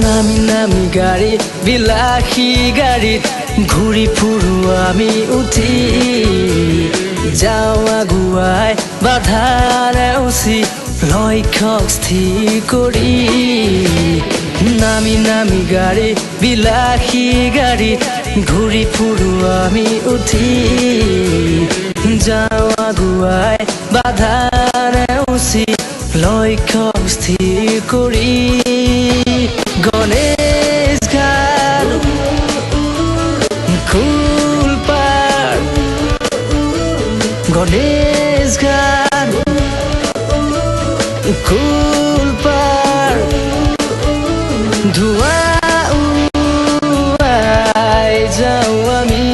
নামি নামি গাড়ী বিলাসী গাড়ীত ঘূৰি ফুৰো আমি উঠি যাওঁ আগুৱাই বাধাৰে উচি লক্ষ্য স্থিৰ কৰি নামি নামি গাড়ী বিলাসী গাড়ীত ঘূৰি ফুৰো আমি উঠি যাওঁ আগুৱাই বাধাৰে উচি লক্ষ্য স্থিৰ কৰি গণেশ ঘাট কুলপাৰ গণেশ ঘাট কুলপাৰ ধোঁৱা উৰাই যাওঁ আমি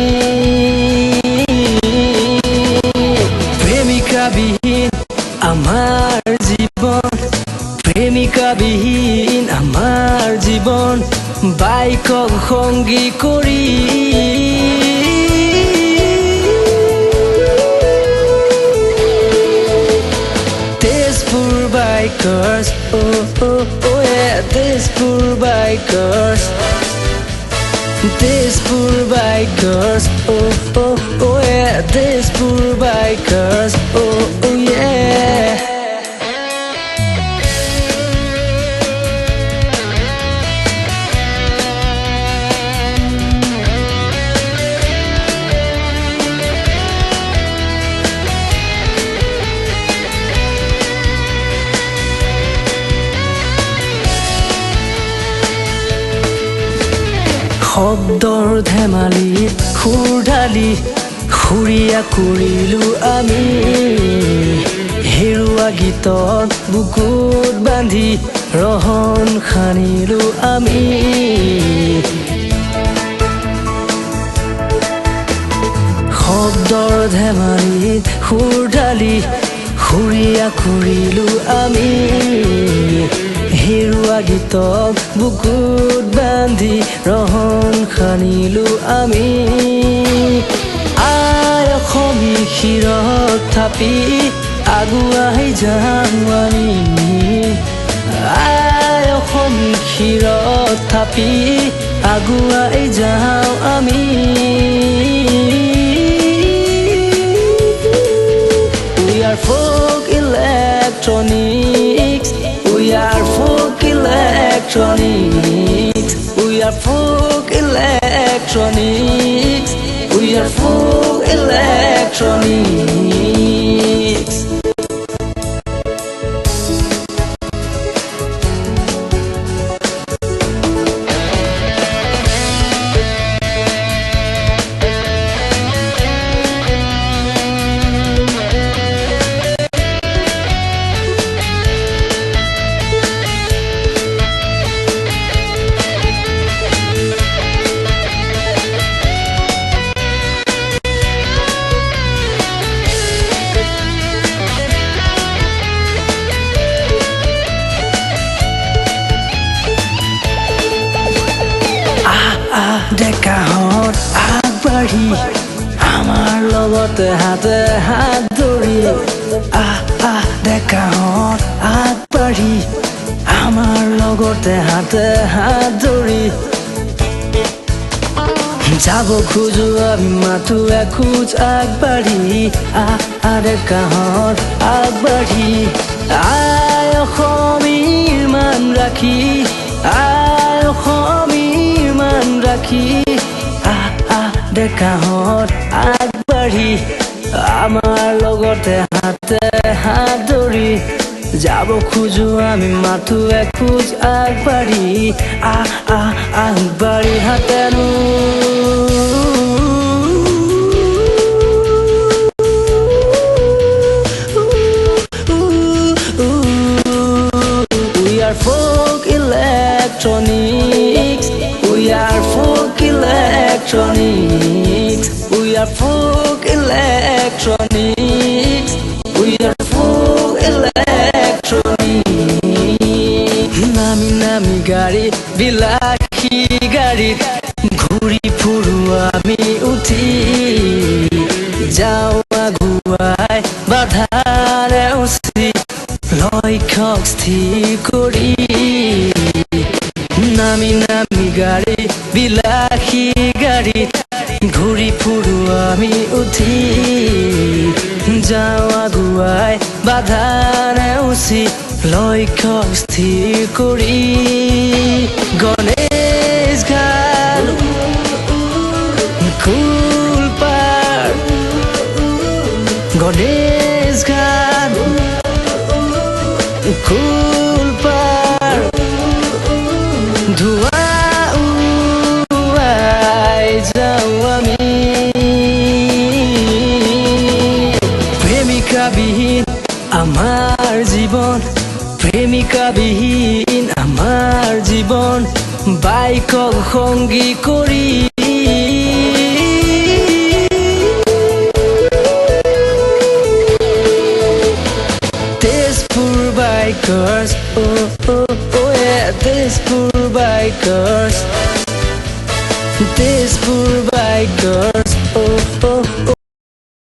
প্ৰেমিকাবিহীন আমাৰ জীৱন প্ৰেমিকাবিহীন আমাৰ জীৱন বাইকক সংগী কৰি Tezpur bikers Tezpur bikers Tezpur bikers Tezpur bikers শব্দৰ ধেমালিত সুৰ ঢালি সুৰীয়া কৰিলো আমি হেৰুৱা গীতত বুকুত বান্ধি ৰহণ সানিলো আমি শব্দৰ ধেমালিত সুৰ ঢালি সুৰীয়া কৰিলো আমি হেৰুৱা গীতক বুকুত বান্ধি ৰহণ সানিলো আমি আই অসমী শিৰত থাপি আগুৱাই যাওঁ আমি আই অসমী শিৰত থাপি আগুৱাই যাওঁ আমি We are folk electronics We are folk electronics We are folk electronics We are folk electronics ডেকাহঁত আগবাঢ়ি আমাৰ লগতে হাতে হাত ধৰি ডেকাহঁত আগবাঢ়ি আমাৰ লগতে হাতে হাত ধৰি যাব খোজো আমি মাথো এখোজ আগবাঢ়ি ডেকাহঁত আগবাঢ়ি আই অসমীৰ মান ৰাখি আই অসমীৰ মান ৰাখি ডেকাহঁত আগবাঢ়ি আমাৰ লগতে হাতে হাত ধৰি যাব খোজো আমি মাথো এখোজ আগবাঢ়ি আগবাঢ়ি হাতেনো We are folk electronics We are folk electronics We are folk electronics যাওঁ আগুৱাই বাধা নেওচি লক্ষ্যক স্থিৰ কৰি নামি নামি গাড়ী বিলাসী গাড়ীত ঘূৰি ফুৰো আমি উঠি যাওঁ আগুৱাই বাধা নেওচি লক্ষ্যক স্থিৰ কৰি গণেশ ঘাট কুলপাৰ গণেশ ঘাট কুলপাৰ ধোঁৱা উৰুৱাই যাওঁ আমি প্ৰেমিকাবিহীন আমাৰ জীৱন প্ৰেমিকাবিহীন আমাৰ জীৱন বাইকক সংগী কৰি Tezpur bikers Tezpur bikers Tezpur bikers